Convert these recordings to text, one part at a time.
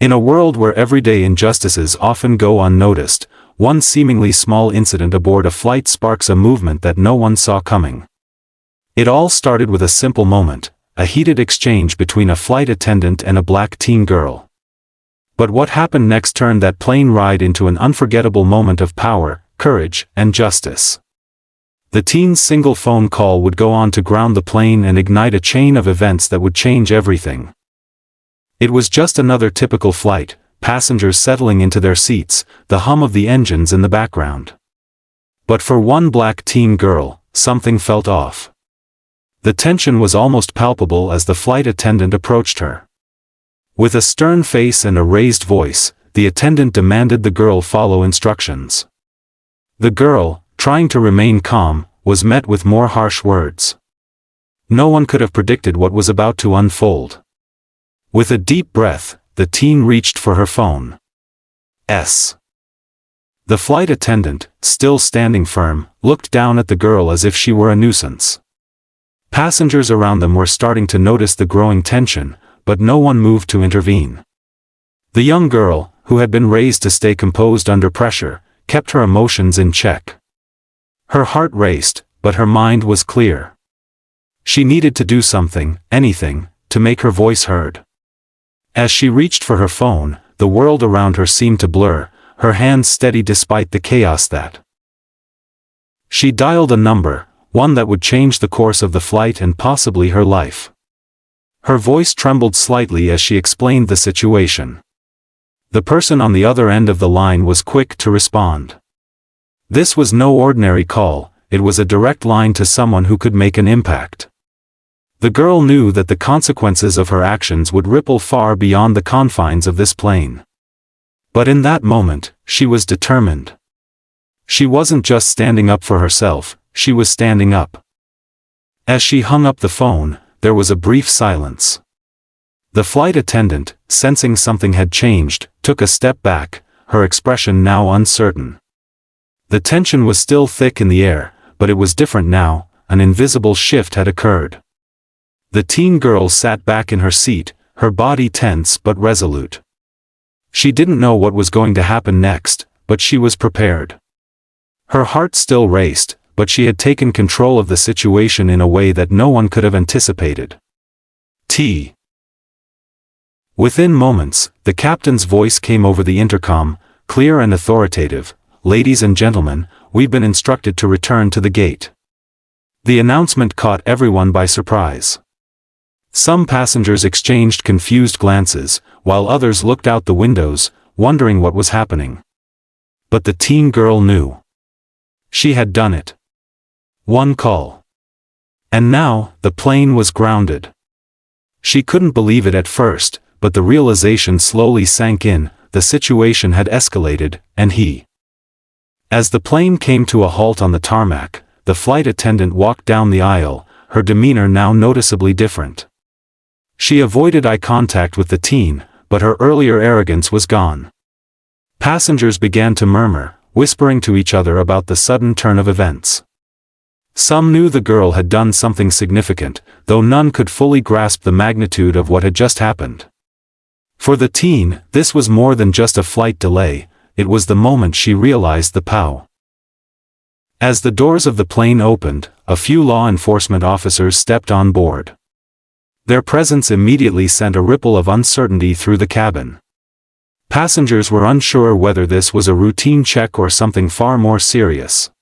In a world where everyday injustices often go unnoticed, one seemingly small incident aboard a flight sparks a movement that no one saw coming. It all started with a simple moment, a heated exchange between a flight attendant and a black teen girl. But what happened next turned that plane ride into an unforgettable moment of power, courage, and justice. The teen's single phone call would go on to ground the plane and ignite a chain of events that would change everything. It was just another typical flight, passengers settling into their seats, the hum of the engines in the background. But for one black teen girl, something felt off. The tension was almost palpable as the flight attendant approached her. With a stern face and a raised voice, the attendant demanded the girl follow instructions. The girl, trying to remain calm, was met with more harsh words. No one could have predicted what was about to unfold. With a deep breath, the teen reached for her phone. The flight attendant, still standing firm, looked down at the girl as if she were a nuisance. Passengers around them were starting to notice the growing tension, but no one moved to intervene. The young girl, who had been raised to stay composed under pressure, kept her emotions in check. Her heart raced, but her mind was clear. She needed to do something, anything, to make her voice heard. As she reached for her phone, the world around her seemed to blur, her hands steady despite the chaos that. She dialed a number, one that would change the course of the flight and possibly her life. Her voice trembled slightly as she explained the situation. The person on the other end of the line was quick to respond. This was no ordinary call, it was a direct line to someone who could make an impact. The girl knew that the consequences of her actions would ripple far beyond the confines of this plane. But in that moment, she was determined. She wasn't just standing up for herself, she was standing up. As she hung up the phone, there was a brief silence. The flight attendant, sensing something had changed, took a step back, her expression now uncertain. The tension was still thick in the air, but it was different now, an invisible shift had occurred. The teen girl sat back in her seat, her body tense but resolute. She didn't know what was going to happen next, but she was prepared. Her heart still raced, but she had taken control of the situation in a way that no one could have anticipated. Within moments, the captain's voice came over the intercom, clear and authoritative. "Ladies and gentlemen, we've been instructed to return to the gate." The announcement caught everyone by surprise. Some passengers exchanged confused glances, while others looked out the windows, wondering what was happening. But the teen girl knew. She had done it. One call. And now, the plane was grounded. She couldn't believe it at first, but the realization slowly sank in, the situation had escalated, and As the plane came to a halt on the tarmac, the flight attendant walked down the aisle, her demeanor now noticeably different. She avoided eye contact with the teen, but her earlier arrogance was gone. Passengers began to murmur, whispering to each other about the sudden turn of events. Some knew the girl had done something significant, though none could fully grasp the magnitude of what had just happened. For the teen, this was more than just a flight delay, it was the moment she realized the pow. As the doors of the plane opened, a few law enforcement officers stepped on board. Their presence immediately sent a ripple of uncertainty through the cabin. Passengers were unsure whether this was a routine check or something far more serious.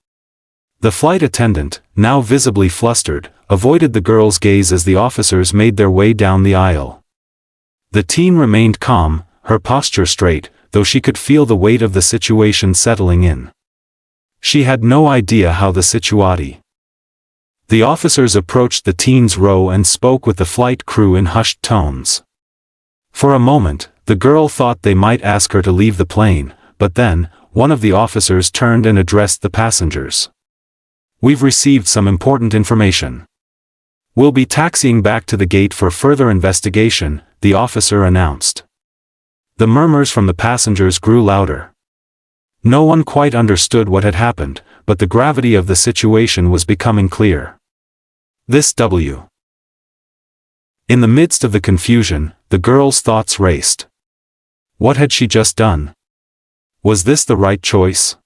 The flight attendant, now visibly flustered, avoided the girl's gaze as the officers made their way down the aisle. The teen remained calm, her posture straight, though she could feel the weight of the situation settling in. She had no idea how the situation. The officers approached the teen's row and spoke with the flight crew in hushed tones. For a moment, the girl thought they might ask her to leave the plane, but then, one of the officers turned and addressed the passengers. "We've received some important information. We'll be taxiing back to the gate for further investigation," the officer announced. The murmurs from the passengers grew louder. No one quite understood what had happened, but the gravity of the situation was becoming clear. In the midst of the confusion, the girl's thoughts raced. What had she just done? Was this the right choice?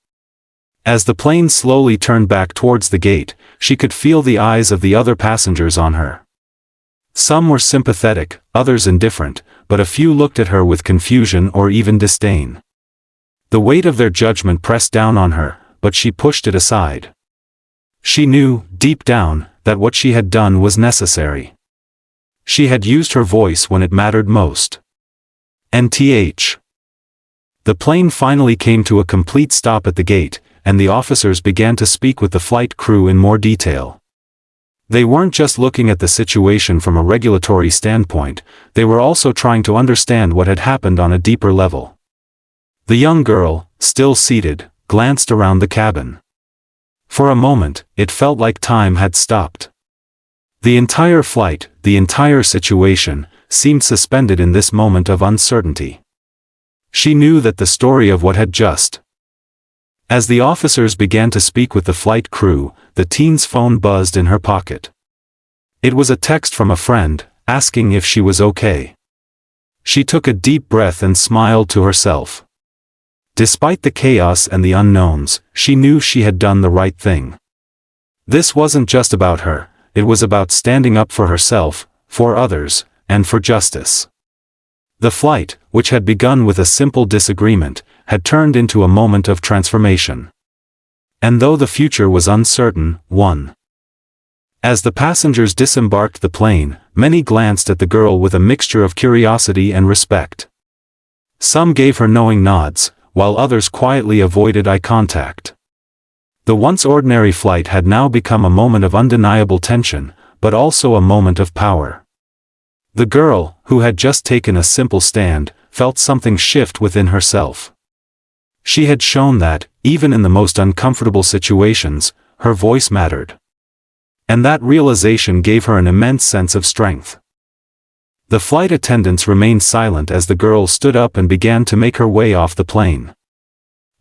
As the plane slowly turned back towards the gate, she could feel the eyes of the other passengers on her. Some were sympathetic, others indifferent, but a few looked at her with confusion or even disdain. The weight of their judgment pressed down on her, but she pushed it aside. She knew, deep down, that what she had done was necessary. She had used her voice when it mattered most. The plane finally came to a complete stop at the gate, and the officers began to speak with the flight crew in more detail. They weren't just looking at the situation from a regulatory standpoint, they were also trying to understand what had happened on a deeper level. The young girl, still seated, glanced around the cabin. For a moment, it felt like time had stopped. The entire flight, the entire situation, seemed suspended in this moment of uncertainty. She knew that the story of what had just. As the officers began to speak with the flight crew, the teen's phone buzzed in her pocket. It was a text from a friend, asking if she was okay. She took a deep breath and smiled to herself. Despite the chaos and the unknowns, she knew she had done the right thing. This wasn't just about her, it was about standing up for herself, for others, and for justice. The flight, which had begun with a simple disagreement, had turned into a moment of transformation. And though the future was uncertain, one. As the passengers disembarked the plane, many glanced at the girl with a mixture of curiosity and respect. Some gave her knowing nods, while others quietly avoided eye contact. The once ordinary flight had now become a moment of undeniable tension, but also a moment of power. The girl, who had just taken a simple stand, felt something shift within herself. She had shown that, even in the most uncomfortable situations, her voice mattered. And that realization gave her an immense sense of strength. The flight attendants remained silent as the girl stood up and began to make her way off the plane.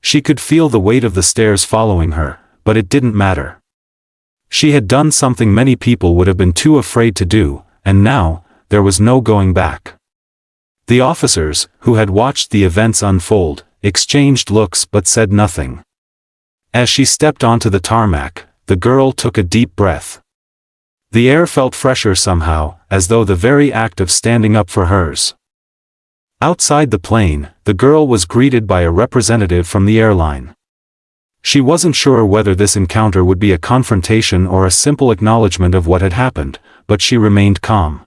She could feel the weight of the stairs following her, but it didn't matter. She had done something many people would have been too afraid to do, and now, there was no going back. The officers, who had watched the events unfold, exchanged looks but said nothing. As she stepped onto the tarmac, the girl took a deep breath. The air felt fresher somehow, as though the very act of standing up for hers. Outside the plane, the girl was greeted by a representative from the airline. She wasn't sure whether this encounter would be a confrontation or a simple acknowledgement of what had happened, but she remained calm.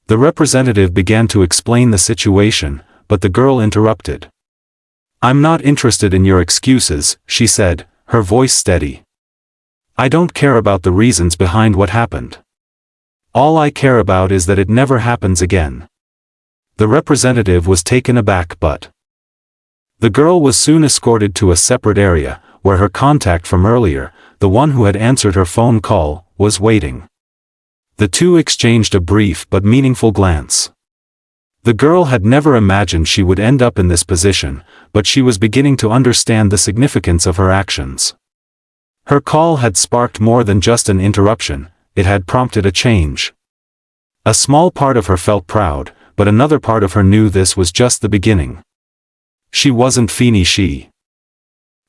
The representative began to explain the situation, but the girl interrupted. "I'm not interested in your excuses," she said, her voice steady. "I don't care about the reasons behind what happened. All I care about is that it never happens again." The representative was taken aback but the girl was soon escorted to a separate area, where her contact from earlier, the one who had answered her phone call, was waiting. The two exchanged a brief but meaningful glance. The girl had never imagined she would end up in this position, but she was beginning to understand the significance of her actions. Her call had sparked more than just an interruption, it had prompted a change. A small part of her felt proud, but another part of her knew this was just the beginning. She wasn't finished.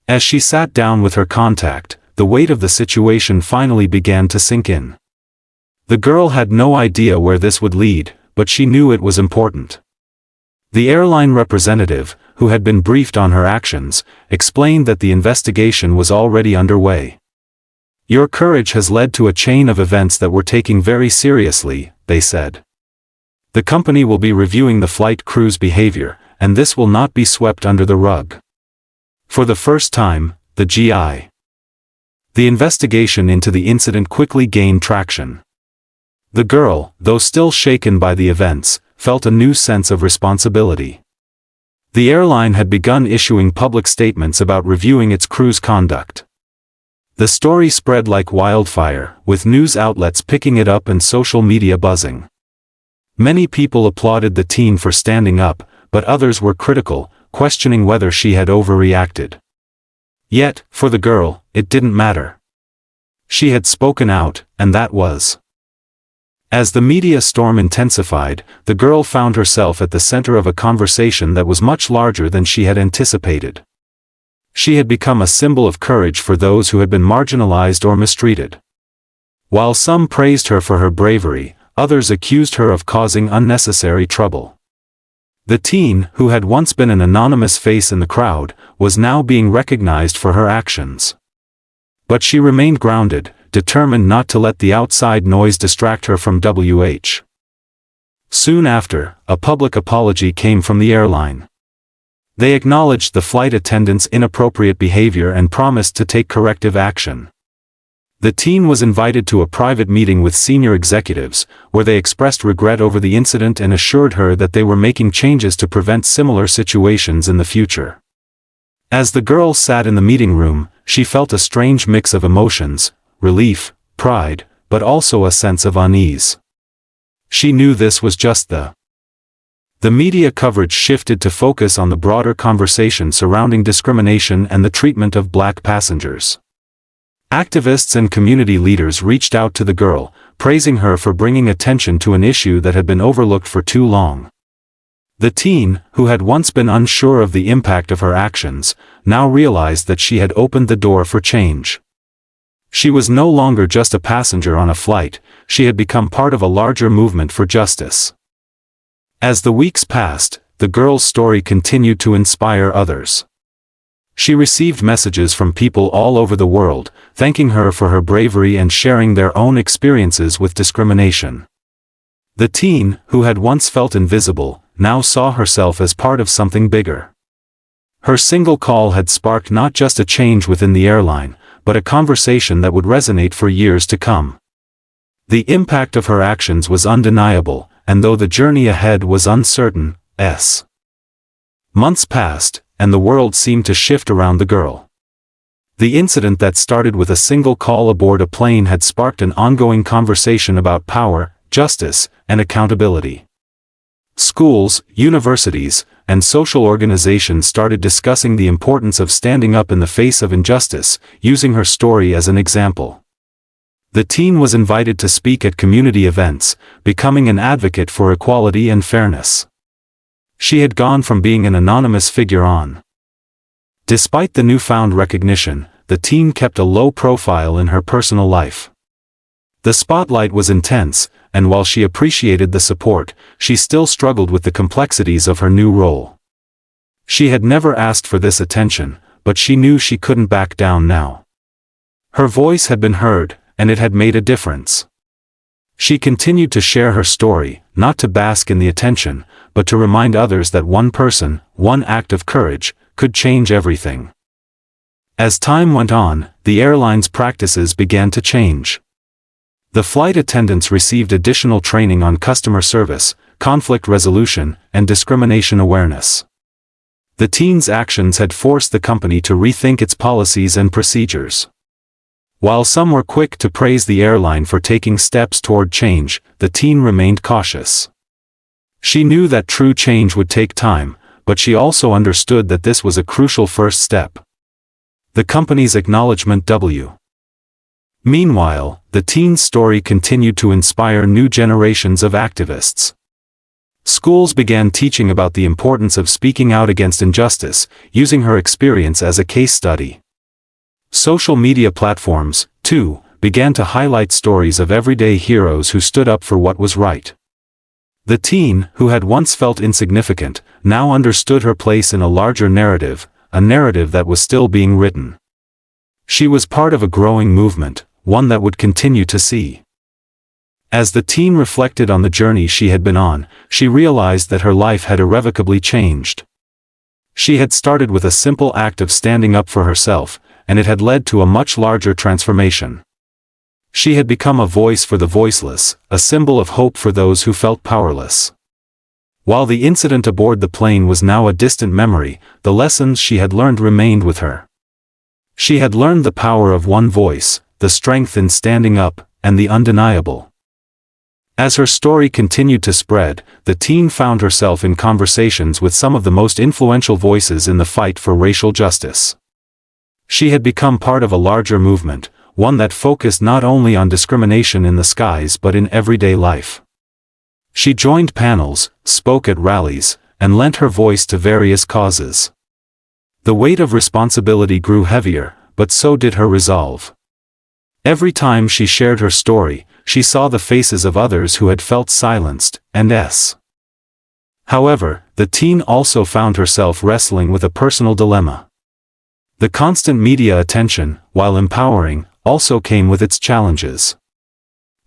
As she sat down with her contact, the weight of the situation finally began to sink in. The girl had no idea where this would lead, but she knew it was important. The airline representative, who had been briefed on her actions, explained that the investigation was already underway. "Your courage has led to a chain of events that we're taking very seriously," they said. "The company will be reviewing the flight crew's behavior, and this will not be swept under the rug." For the first time, the investigation into the incident quickly gained traction. The girl, though still shaken by the events, felt a new sense of responsibility. The airline had begun issuing public statements about reviewing its crew's conduct. The story spread like wildfire, with news outlets picking it up and social media buzzing. Many people applauded the teen for standing up, but others were critical, questioning whether she had overreacted. Yet, for the girl, it didn't matter. She had spoken out, and that was As the media storm intensified, the girl found herself at the center of a conversation that was much larger than she had anticipated. She had become a symbol of courage for those who had been marginalized or mistreated. While some praised her for her bravery, others accused her of causing unnecessary trouble. The teen, who had once been an anonymous face in the crowd, was now being recognized for her actions. But she remained grounded, determined not to let the outside noise distract her from WH. Soon after, a public apology came from the airline. They acknowledged the flight attendant's inappropriate behavior and promised to take corrective action. The teen was invited to a private meeting with senior executives, where they expressed regret over the incident and assured her that they were making changes to prevent similar situations in the future. As the girl sat in the meeting room, she felt a strange mix of emotions: relief, pride, but also a sense of unease. She knew this was just the media coverage shifted to focus on the broader conversation surrounding discrimination and the treatment of black passengers. Activists and community leaders reached out to the girl, praising her for bringing attention to an issue that had been overlooked for too long. The teen, who had once been unsure of the impact of her actions, now realized that she had opened the door for change. She was no longer just a passenger on a flight, she had become part of a larger movement for justice. As the weeks passed, the girl's story continued to inspire others. She received messages from people all over the world, thanking her for her bravery and sharing their own experiences with discrimination. The teen, who had once felt invisible, now saw herself as part of something bigger. Her single call had sparked not just a change within the airline, but a conversation that would resonate for years to come. The impact of her actions was undeniable, and though the journey ahead was uncertain, months passed, and the world seemed to shift around the girl. The incident that started with a single call aboard a plane had sparked an ongoing conversation about power, justice, and accountability. Schools, universities, and social organizations started discussing the importance of standing up in the face of injustice, using her story as an example. The teen was invited to speak at community events, becoming an advocate for equality and fairness. She had gone from being an anonymous figure on. Despite the newfound recognition, the teen kept a low profile in her personal life. The spotlight was intense, and while she appreciated the support, she still struggled with the complexities of her new role. She had never asked for this attention, but she knew she couldn't back down now. Her voice had been heard, and it had made a difference. She continued to share her story, not to bask in the attention, but to remind others that one person, one act of courage, could change everything. As time went on, the airline's practices began to change. The flight attendants received additional training on customer service, conflict resolution, and discrimination awareness. The teen's actions had forced the company to rethink its policies and procedures. While some were quick to praise the airline for taking steps toward change, the teen remained cautious. She knew that true change would take time, but she also understood that this was a crucial first step. The company's acknowledgement. Meanwhile, the teen's story continued to inspire new generations of activists. Schools began teaching about the importance of speaking out against injustice, using her experience as a case study. Social media platforms, too, began to highlight stories of everyday heroes who stood up for what was right. The teen, who had once felt insignificant, now understood her place in a larger narrative, a narrative that was still being written. She was part of a growing movement, one that would continue to see. As the teen reflected on the journey she had been on, she realized that her life had irrevocably changed. She had started with a simple act of standing up for herself, and it had led to a much larger transformation. She had become a voice for the voiceless, a symbol of hope for those who felt powerless. While the incident aboard the plane was now a distant memory, the lessons she had learned remained with her. She had learned the power of one voice, the strength in standing up, and the undeniable. As her story continued to spread, the teen found herself in conversations with some of the most influential voices in the fight for racial justice. She had become part of a larger movement, one that focused not only on discrimination in the skies but in everyday life. She joined panels, spoke at rallies, and lent her voice to various causes. The weight of responsibility grew heavier, but so did her resolve. Every time she shared her story, she saw the faces of others who had felt silenced, However, the teen also found herself wrestling with a personal dilemma. The constant media attention, while empowering, also came with its challenges.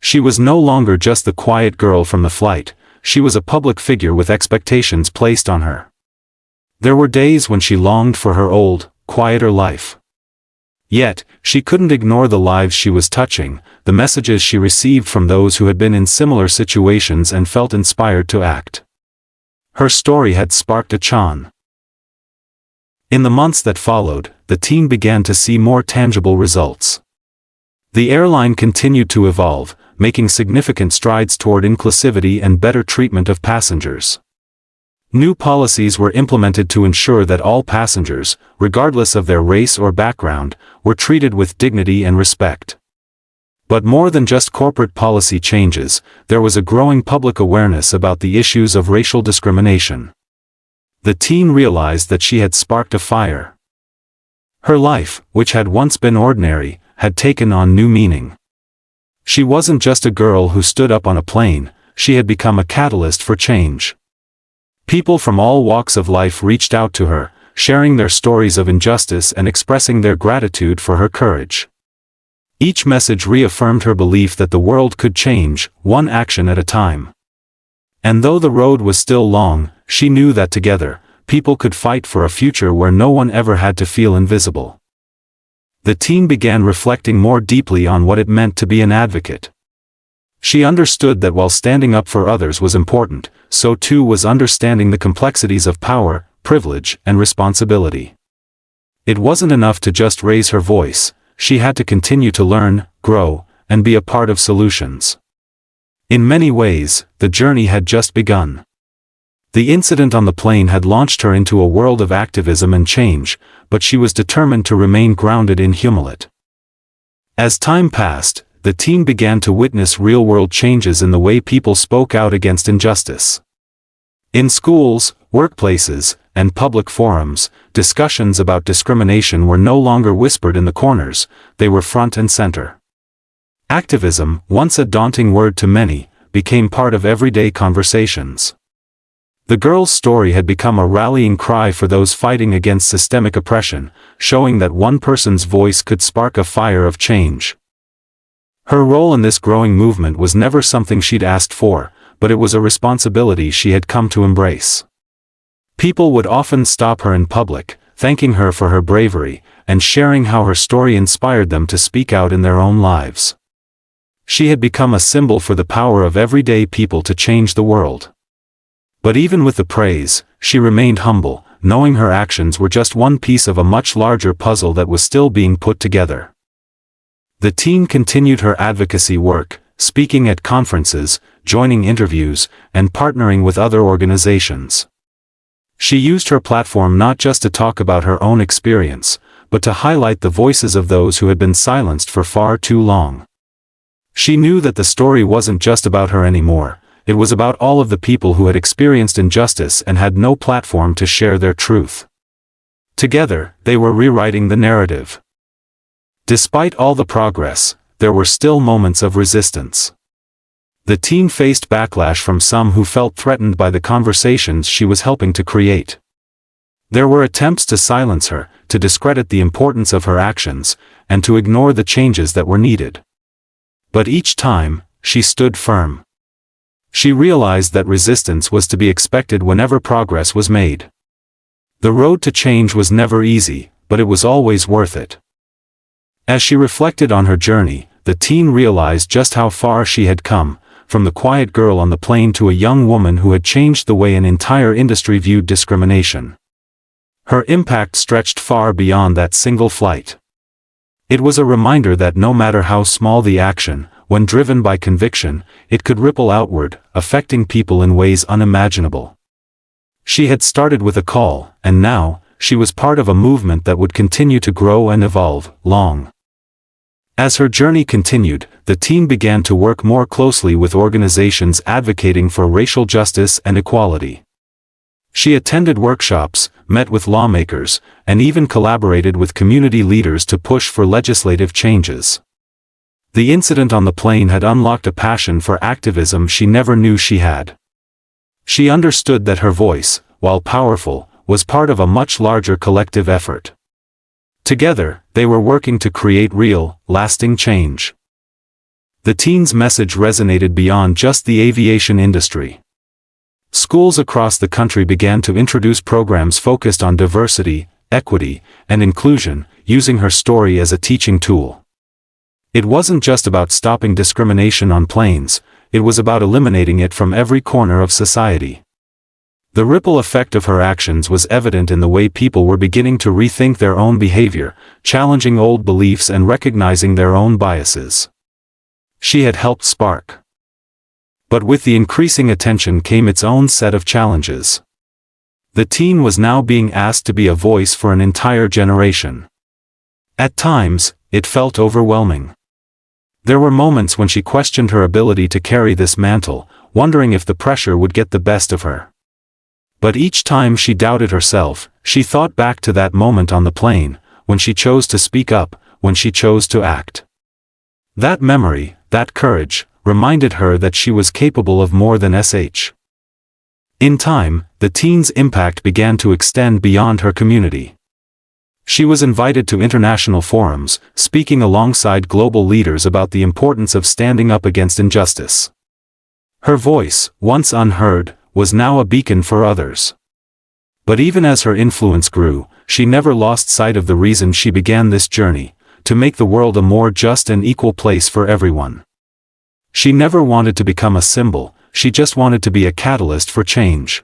She was no longer just the quiet girl from the flight, she was a public figure with expectations placed on her. There were days when she longed for her old, quieter life. Yet, she couldn't ignore the lives she was touching, the messages she received from those who had been in similar situations and felt inspired to act. Her story had sparked a change. In the months that followed, the team began to see more tangible results. The airline continued to evolve, making significant strides toward inclusivity and better treatment of passengers. New policies were implemented to ensure that all passengers, regardless of their race or background, were treated with dignity and respect. But more than just corporate policy changes, there was a growing public awareness about the issues of racial discrimination. The teen realized that she had sparked a fire. Her life, which had once been ordinary, had taken on new meaning. She wasn't just a girl who stood up on a plane, she had become a catalyst for change. People from all walks of life reached out to her, sharing their stories of injustice and expressing their gratitude for her courage. Each message reaffirmed her belief that the world could change, one action at a time. And though the road was still long, she knew that together, people could fight for a future where no one ever had to feel invisible. The teen began reflecting more deeply on what it meant to be an advocate. She understood that while standing up for others was important, so too was understanding the complexities of power, privilege, and responsibility. It wasn't enough to just raise her voice, she had to continue to learn, grow, and be a part of solutions. In many ways, the journey had just begun. The incident on the plane had launched her into a world of activism and change, but she was determined to remain grounded in humility. As time passed, the team began to witness real-world changes in the way people spoke out against injustice. In schools, workplaces, and public forums, discussions about discrimination were no longer whispered in the corners, they were front and center. Activism, once a daunting word to many, became part of everyday conversations. The girl's story had become a rallying cry for those fighting against systemic oppression, showing that one person's voice could spark a fire of change. Her role in this growing movement was never something she'd asked for, but it was a responsibility she had come to embrace. People would often stop her in public, thanking her for her bravery, and sharing how her story inspired them to speak out in their own lives. She had become a symbol for the power of everyday people to change the world. But even with the praise, she remained humble, knowing her actions were just one piece of a much larger puzzle that was still being put together. The teen continued her advocacy work, speaking at conferences, joining interviews, and partnering with other organizations. She used her platform not just to talk about her own experience, but to highlight the voices of those who had been silenced for far too long. She knew that the story wasn't just about her anymore, it was about all of the people who had experienced injustice and had no platform to share their truth. Together, they were rewriting the narrative. Despite all the progress, there were still moments of resistance. The teen faced backlash from some who felt threatened by the conversations she was helping to create. There were attempts to silence her, to discredit the importance of her actions, and to ignore the changes that were needed. But each time, she stood firm. She realized that resistance was to be expected whenever progress was made. The road to change was never easy, but it was always worth it. As she reflected on her journey, the teen realized just how far she had come, from the quiet girl on the plane to a young woman who had changed the way an entire industry viewed discrimination. Her impact stretched far beyond that single flight. It was a reminder that no matter how small the action, when driven by conviction, it could ripple outward, affecting people in ways unimaginable. She had started with a call, and now, she was part of a movement that would continue to grow and evolve, long As her journey continued, the teen began to work more closely with organizations advocating for racial justice and equality. She attended workshops, met with lawmakers, and even collaborated with community leaders to push for legislative changes. The incident on the plane had unlocked a passion for activism she never knew she had. She understood that her voice, while powerful, was part of a much larger collective effort. Together, they were working to create real, lasting change. The teen's message resonated beyond just the aviation industry. Schools across the country began to introduce programs focused on diversity, equity, and inclusion, using her story as a teaching tool. It wasn't just about stopping discrimination on planes, it was about eliminating it from every corner of society. The ripple effect of her actions was evident in the way people were beginning to rethink their own behavior, challenging old beliefs and recognizing their own biases. She had helped spark. But with the increasing attention came its own set of challenges. The teen was now being asked to be a voice for an entire generation. At times, it felt overwhelming. There were moments when she questioned her ability to carry this mantle, wondering if the pressure would get the best of her. But each time she doubted herself, she thought back to that moment on the plane, when she chose to speak up, when she chose to act. That memory, that courage, reminded her that she was capable of more than sh. In time, the teen's impact began to extend beyond her community. She was invited to international forums, speaking alongside global leaders about the importance of standing up against injustice. Her voice, once unheard, was now a beacon for others. But even as her influence grew, she never lost sight of the reason she began this journey, to make the world a more just and equal place for everyone. She never wanted to become a symbol, she just wanted to be a catalyst for change.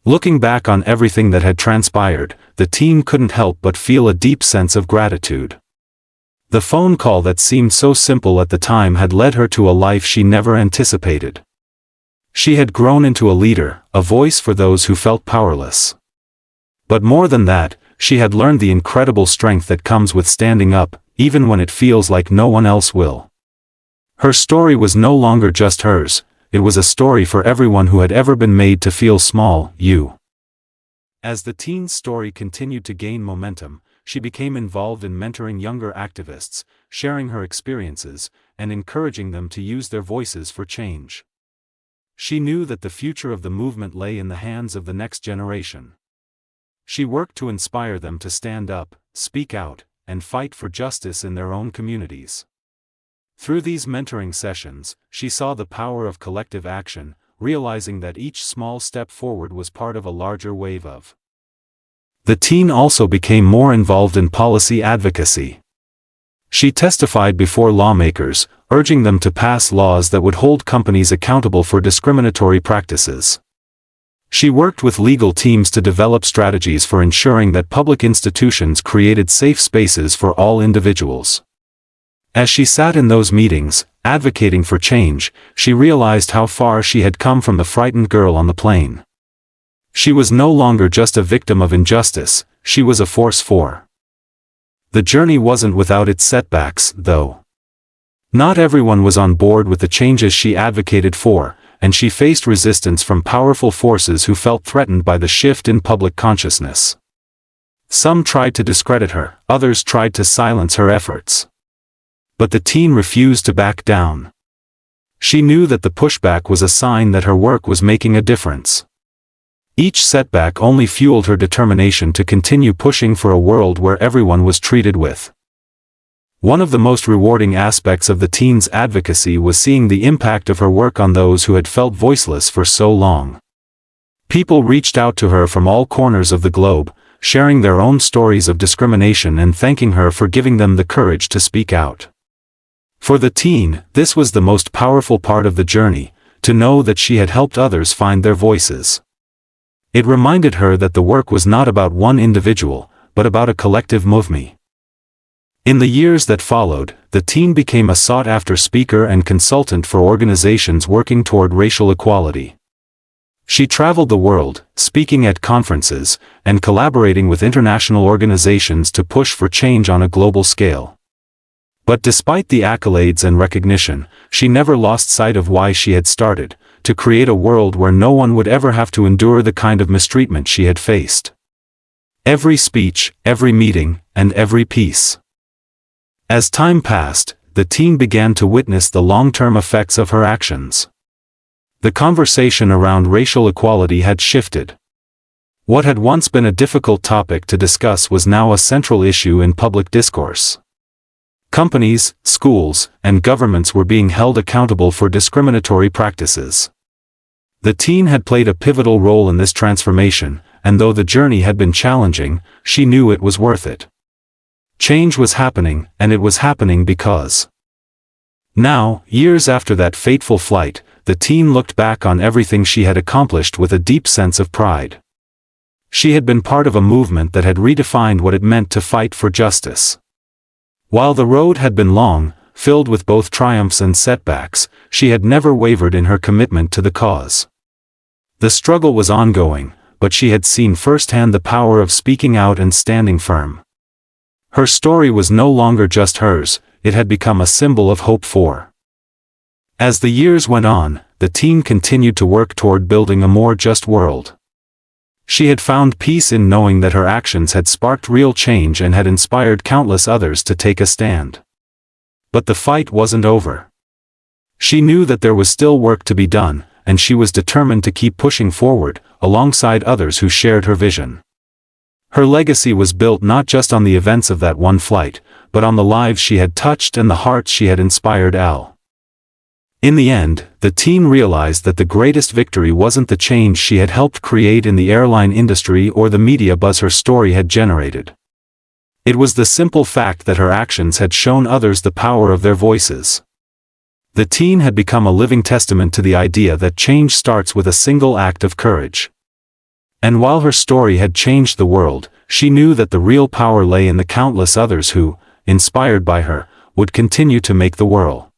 Looking back on everything that had transpired, the teen couldn't help but feel a deep sense of gratitude. The phone call that seemed so simple at the time had led her to a life she never anticipated. She had grown into a leader, a voice for those who felt powerless. But more than that, she had learned the incredible strength that comes with standing up, even when it feels like no one else will. Her story was no longer just hers, it was a story for everyone who had ever been made to feel small. As the teen's story continued to gain momentum, she became involved in mentoring younger activists, sharing her experiences, and encouraging them to use their voices for change. She knew that the future of the movement lay in the hands of the next generation. She worked to inspire them to stand up, speak out, and fight for justice in their own communities. Through these mentoring sessions, she saw the power of collective action, realizing that each small step forward was part of a larger wave of. The teen also became more involved in policy advocacy. She testified before lawmakers, urging them to pass laws that would hold companies accountable for discriminatory practices. She worked with legal teams to develop strategies for ensuring that public institutions created safe spaces for all individuals. As she sat in those meetings, advocating for change, she realized how far she had come from the frightened girl on the plane. She was no longer just a victim of injustice, she was a force for. The journey wasn't without its setbacks, though. Not everyone was on board with the changes she advocated for, and she faced resistance from powerful forces who felt threatened by the shift in public consciousness. Some tried to discredit her, others tried to silence her efforts. But the teen refused to back down. She knew that the pushback was a sign that her work was making a difference. Each setback only fueled her determination to continue pushing for a world where everyone was treated with. One of the most rewarding aspects of the teen's advocacy was seeing the impact of her work on those who had felt voiceless for so long. People reached out to her from all corners of the globe, sharing their own stories of discrimination and thanking her for giving them the courage to speak out. For the teen, this was the most powerful part of the journey, to know that she had helped others find their voices. It reminded her that the work was not about one individual, but about a collective movement. In the years that followed, the teen became a sought-after speaker and consultant for organizations working toward racial equality. She traveled the world, speaking at conferences, and collaborating with international organizations to push for change on a global scale. But despite the accolades and recognition, she never lost sight of why she had started, to create a world where no one would ever have to endure the kind of mistreatment she had faced. Every speech, every meeting, and every piece. As time passed, the team began to witness the long-term effects of her actions. The conversation around racial equality had shifted. What had once been a difficult topic to discuss was now a central issue in public discourse. Companies, schools, and governments were being held accountable for discriminatory practices. The teen had played a pivotal role in this transformation, and though the journey had been challenging, she knew it was worth it. Change was happening, and it was happening because. Now, years after that fateful flight, the teen looked back on everything she had accomplished with a deep sense of pride. She had been part of a movement that had redefined what it meant to fight for justice. While the road had been long, filled with both triumphs and setbacks, she had never wavered in her commitment to the cause. The struggle was ongoing, but she had seen firsthand the power of speaking out and standing firm. Her story was no longer just hers, it had become a symbol of hope for. As the years went on, the teen continued to work toward building a more just world. She had found peace in knowing that her actions had sparked real change and had inspired countless others to take a stand. But the fight wasn't over. She knew that there was still work to be done, and she was determined to keep pushing forward, alongside others who shared her vision. Her legacy was built not just on the events of that one flight, but on the lives she had touched and the hearts she had inspired. In the end, the teen realized that the greatest victory wasn't the change she had helped create in the airline industry or the media buzz her story had generated. It was the simple fact that her actions had shown others the power of their voices. The teen had become a living testament to the idea that change starts with a single act of courage. And while her story had changed the world, she knew that the real power lay in the countless others who, inspired by her, would continue to make the world